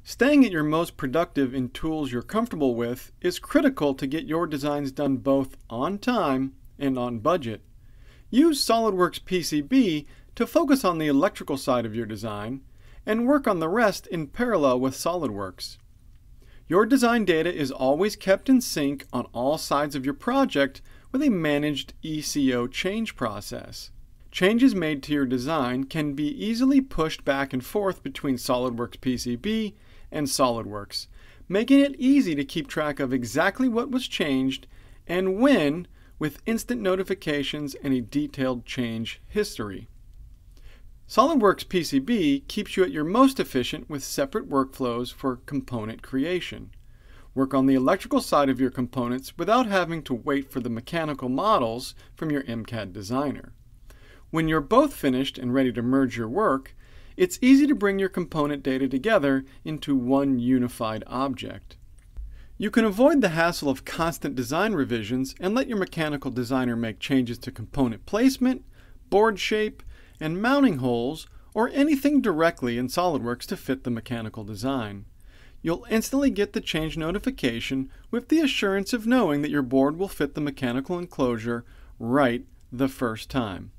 Staying at your most productive in tools you're comfortable with is critical to get your designs done both on time and on budget. Use SOLIDWORKS PCB to focus on the electrical side of your design and work on the rest in parallel with SOLIDWORKS. Your design data is always kept in sync on all sides of your project with a managed ECO change process. Changes made to your design can be easily pushed back and forth between SOLIDWORKS PCB and SOLIDWORKS, making it easy to keep track of exactly what was changed and when, with instant notifications and a detailed change history. SOLIDWORKS PCB keeps you at your most efficient with separate workflows for component creation. Work on the electrical side of your components without having to wait for the mechanical models from your MCAD designer. When you're both finished and ready to merge your work, it's easy to bring your component data together into one unified object. You can avoid the hassle of constant design revisions and let your mechanical designer make changes to component placement, board shape, and mounting holes, or anything directly in SOLIDWORKS to fit the mechanical design. You'll instantly get the change notification with the assurance of knowing that your board will fit the mechanical enclosure right the first time.